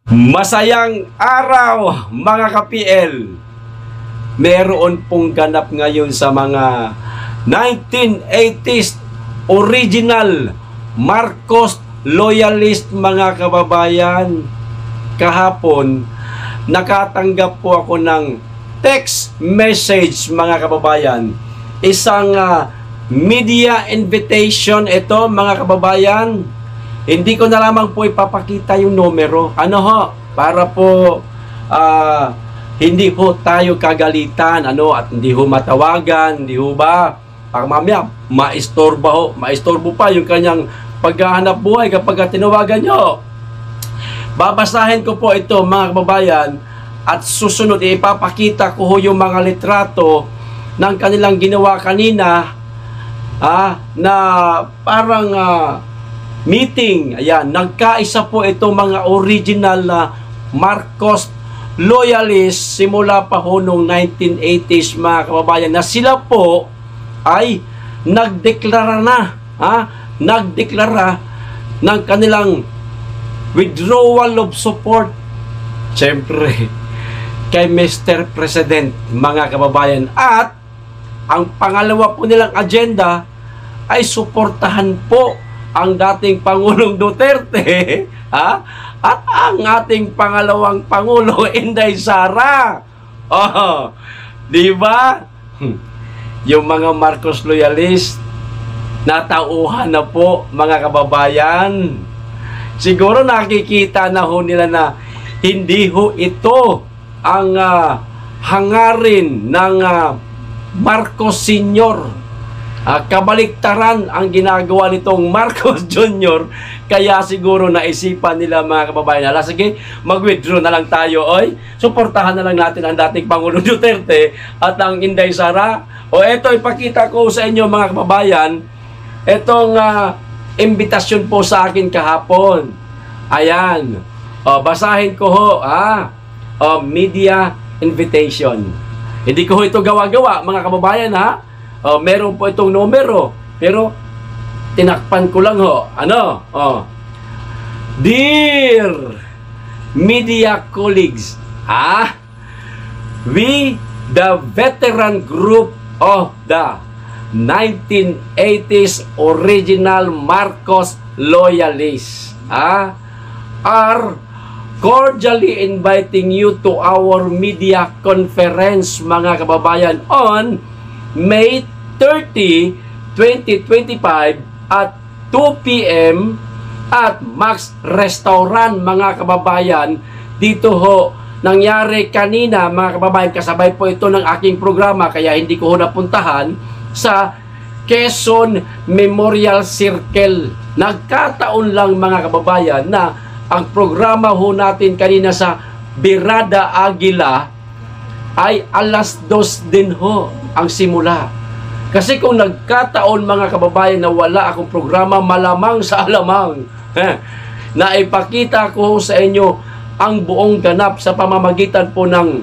Masayang araw mga ka-PL. Meron pong ganap ngayon sa mga 1980s original Marcos loyalist mga kababayan. Kahapon, nakatanggap po ako ng text message mga kababayan. Isang media invitation ito mga kababayan. Hindi ko na lamang po ipapakita yung numero. Ano ho? Para po hindi ho tayo kagalitan, at hindi ho matawagan, hindi ho ba? Pag mamaya, maistorbo pa yung kanyang paghahanap buhay kapag tinawagan nyo. Babasahin ko po ito mga kababayan at susunod ipapakita ko ho yung mga litrato ng kanilang ginawa kanina na parang meeting. Ayan, nagkaisa po ito mga original na Marcos loyalist simula pa ho noong 1980s mga kababayan na sila po ay nagdeklara ng kanilang withdrawal of support, siyempre kay Mr. President mga kababayan. At ang pangalawa po nilang agenda ay suportahan po ang dating Pangulong Duterte at ang ating pangalawang Pangulo, Inday Sara. Di ba? Yung mga Marcos loyalist natauhan na po mga kababayan. Siguro nakikita na ho nila na hindi ho ito ang hangarin ng Marcos Sr. Kabaliktaran ang ginagawa nitong Marcos Jr. Kaya siguro naisipan nila mga kababayan, sige, mag-withdraw na lang tayo, suportahan na lang natin ang dating Pangulong Duterte at ang Inday Sara. Eto, ipakita ko sa inyo mga kababayan, etong imbitasyon po sa akin kahapon. Ayan, basahin ko ho, media invitation. Hindi ko ito gawa-gawa mga kababayan meron po itong numero, pero tinakpan ko lang ho. Dear media colleagues, we the veteran group of the 1980s original Marcos loyalists are cordially inviting you to our media conference mga kababayan on May 30, 2025 at 2 p.m. at Max Restaurant mga kababayan. Dito ho nangyari kanina mga kababayan, kasabay po ito ng aking programa kaya hindi ko ho napuntahan sa Quezon Memorial Circle. Nagkataon lang mga kababayan na ang programa ho natin kanina sa Birada Aguila ay alas 2 din ho ang simula. Kasi kung nagkataon mga kababayan na wala akong programa, malamang sa alamang na ipakita ko sa inyo ang buong ganap sa pamamagitan po ng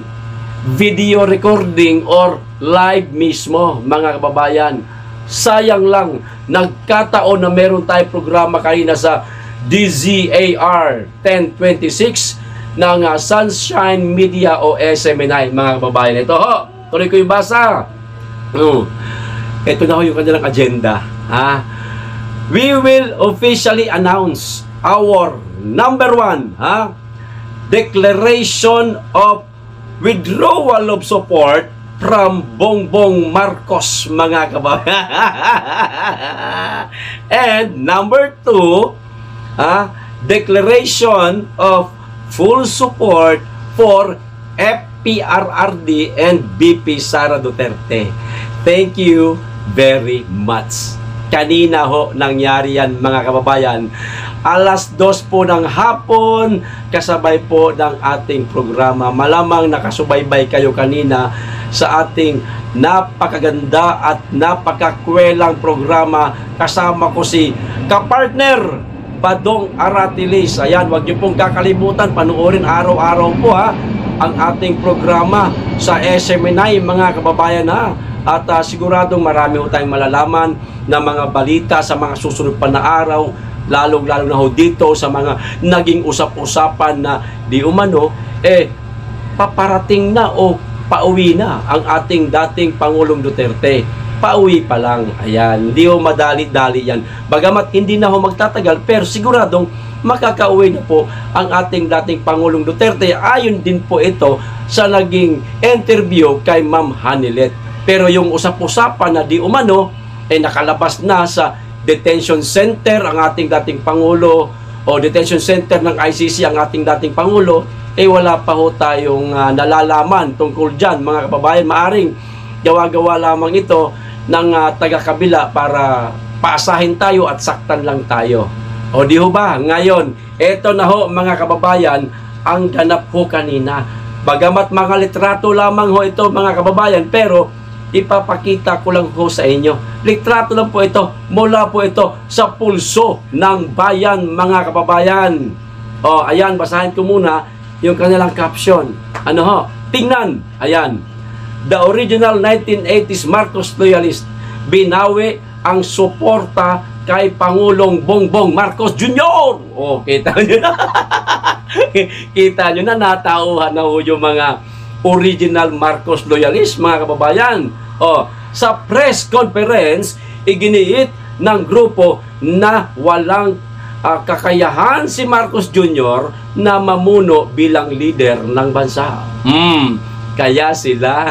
video recording or live mismo mga kababayan. Sayang lang, nagkataon na meron tayong programa kanina sa DZAR 1026 ng Sunshine Media o SMNI mga kababayan. Ito ho, tuloy ko yung basa. Ito na ho yung kanilang agenda. We will officially announce our number 1 declaration of withdrawal of support from Bongbong Marcos mga kababayan. And number 2, declaration of full support for FPRRD and BP Sara Duterte. Thank you very much. Kanina ho nangyari yan mga kababayan. Alas 2 po ng hapon, kasabay po ng ating programa. Malamang nakasubaybay kayo kanina sa ating napakaganda at napakakwelang programa. Kasama ko si kapartner Badong Aratilis. Ayan, wag niyo pong kakalimutan, panoorin araw-araw po ang ating programa sa SMNI mga kababayan At siguradong marami ho tayong malalaman na mga balita sa mga susunod pa na araw lalong-lalo na ho dito sa mga naging usap-usapan na di umano, paparating na o pauwi na ang ating dating Pangulong Duterte. Pauwi pa lang. Ayan, hindi ho madali-dali yan. Bagamat hindi na ho magtatagal, pero siguradong makakauwi na po ang ating dating Pangulong Duterte. Ayon din po ito sa naging interview kay Ma'am Hanilet. Pero yung usap-usapan na di umano, nakalabas na sa detention center ang ating dating Pangulo o detention center ng ICC ang ating dating Pangulo, wala pa ho tayong nalalaman tungkol dyan, mga kababayan. Maaring gawa-gawa lamang ito ng taga-kabila para paasahin tayo at saktan lang tayo. O di ho ba? Ngayon, eto na ho mga kababayan, ang ganap ho kanina. Bagamat mga litrato lamang ho ito mga kababayan, pero ipapakita ko lang ho sa inyo. Litrato lang po ito, mula po ito sa pulso ng bayan mga kababayan. O ayan, basahin ko muna yung kanilang caption. Ano ho? Tingnan, ayan. The original 1980s Marcos loyalist, binawi ang suporta kay Pangulong Bongbong Marcos Jr. O, kita nyo na. Kita nyo na, natauhan na ho yung mga original Marcos loyalist, mga kababayan. O, sa press conference, iginiit ng grupo na walang kakayahan si Marcos Jr. na mamuno bilang leader ng bansa. Kaya sila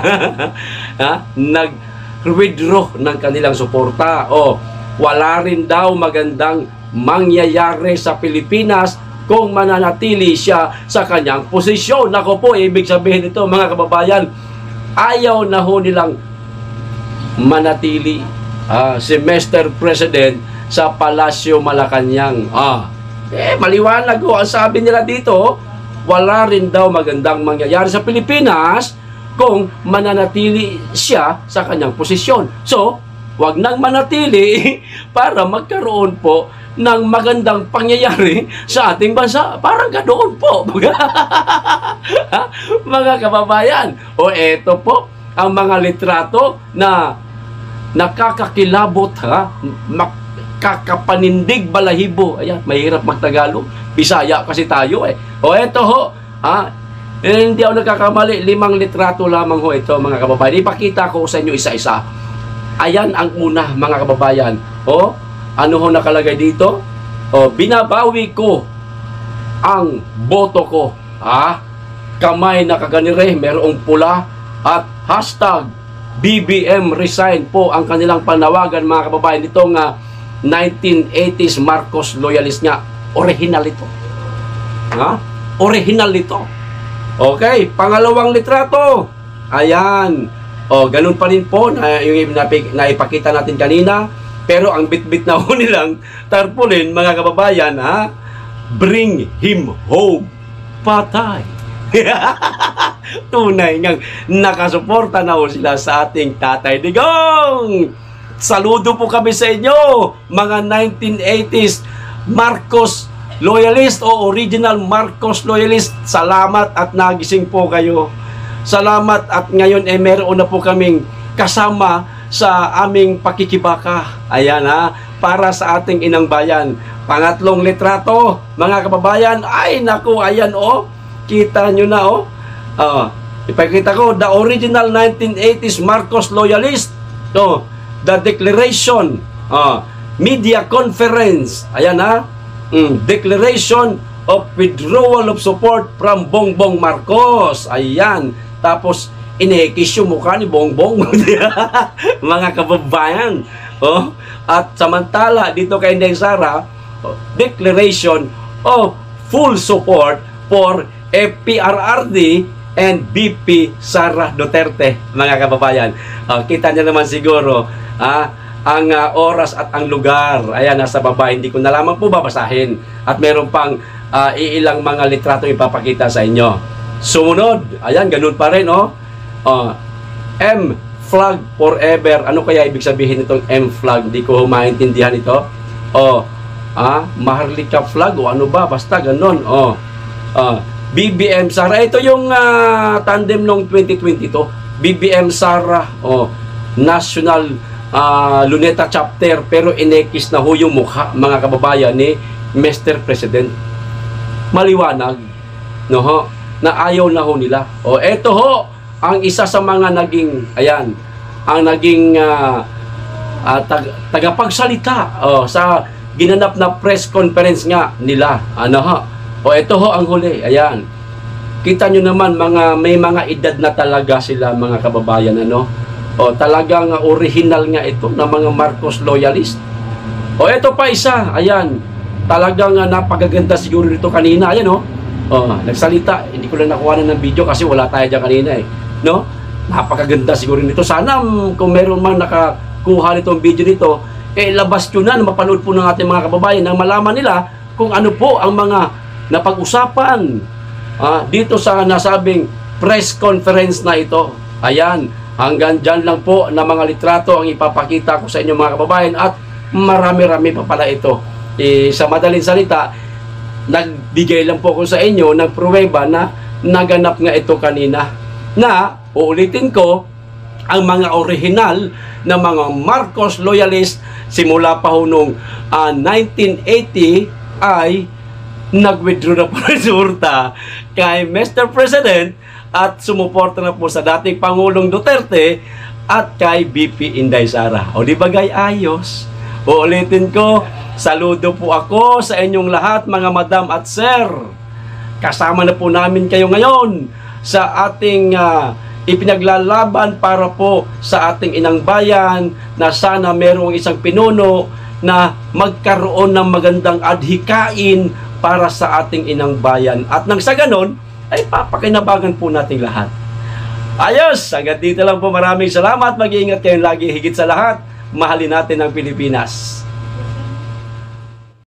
nag-withdraw ng kanilang suporta. O, wala rin daw magandang mangyayari sa Pilipinas kung mananatili siya sa kanyang posisyon. Nako po, ibig sabihin nito mga kababayan, ayaw na ho nilang manatili si Mr. President sa Palasyo Malacanang. Maliwanag ho ang sabi nila dito, wala rin daw magandang mangyayari sa Pilipinas kung mananatili siya sa kanyang posisyon. So, wag nang manatili para magkaroon po ng magandang pangyayari sa ating bansa. Parang ganoon po. Mga kababayan. O eto po ang mga litrato na nakakakilabot, kakapanindig balahibo. Ayan, mahirap magtagalog. Bisaya kasi tayo O eto ho, hindi ako nagkakamali, 5 litrato lamang ho ito mga kababayan. Ipakita ko sa inyo isa-isa. Ayan ang una mga kababayan. O, ano ho nakalagay dito? O, binabawi ko ang boto ko. Kamay na kaganire, merong pula at hashtag BBM resign po ang kanilang panawagan mga kababayan. Itong 1980s Marcos loyalist nga. Original ito. Original ito. Okay, pangalawang litrato. Ayan. O, ganun pa rin po na yung naipakita natin kanina. Pero ang bit-bit na ho nilang tarpaulin, mga kababayan, bring him home. Patay. Tunay ngang nakasuporta na ho sila sa ating Tatay Digong. Saludo po kami sa inyo, mga 1980s Marcos loyalist o original Marcos loyalist. Salamat at nagising po kayo. Salamat at ngayon meron na po kaming kasama sa aming pakikibaka. Ayan para sa ating inang bayan. Pangatlong litrato, mga kababayan. Ay naku, ayan kita nyo na ipakita ko, the original 1980s Marcos loyalist. The declaration, media conference. Ayan declaration of withdrawal of support from Bongbong Marcos. Ayan. Tapos, inekis yung mukha ni Bongbong. Mga kababayan. At samantala, dito kay Inday Sara, declaration of full support for PRRD and BP Sara Duterte. Mga kababayan. Kita niyo naman siguro, ang oras at ang lugar. Ayan, nasa baba. Hindi ko na lamang po babasahin. At meron pang ilang mga litrato ipapakita sa inyo. Sumunod. Ayan, ganun pa rin, M flag forever. Ano kaya ibig sabihin nitong M flag? Hindi ko maintindihan ito. Maharlika flag o ano ba? Basta ganun. BBM Sara. Ito yung tandem nung 2022. BBM Sara. National Luneta chapter, pero inekis na ho yung mukha, mga kababayan, ni Mr. President. Maliwanag, no ho, na ayaw na ho nila. O eto ho ang isa sa mga naging, ayan, ang naging tagapagsalita sa ginanap na press conference nga nila. Ano ho? O eto ho ang huli, ayan. Kita nyo naman, may mga edad na talaga sila, mga kababayan, ano? O talagang original nga ito na mga Marcos loyalist. O eto pa isa, ayan. Talagang napakaganda siguro nito kanina, ayan o. Nagsalita, hindi ko lang nakuha ng video kasi wala tayo dyan kanina eh. No? Napakaganda siguro nito. Sana kung meron man nakakuha nitong video nito, labas nyo na, mapanood po ng ating mga kababayan nang malaman nila kung ano po ang mga napag-usapan dito sa nasabing press conference na ito. Ayan, hanggang dyan lang po na mga litrato ang ipapakita ko sa inyo, mga kababayan, at marami-rami pa pala ito. Sa madaling salita, nagbigay lang po ko sa inyo ng pruweba na naganap nga ito kanina, na uulitin ko, ang mga original na mga Marcos loyalist simula pa ho nung 1980 ay nag-withdraw na po ng suporta kay Mr. President at sumuporta na po sa dating Pangulong Duterte at kay BP Inday Sara. O di bagay ayos? Uulitin ko, saludo po ako sa inyong lahat, mga madam at sir. Kasama na po namin kayo ngayon sa ating ipinaglalaban para po sa ating inang bayan, na sana merong isang pinuno na magkaroon ng magandang adhikain para sa ating inang bayan. At nang sa ganon, ay papakinabangan po nating lahat. Ayos! Hanggang dito lang po. Maraming salamat. Mag-iingat kayo lagi. Higit sa lahat, mahalin natin ang Pilipinas.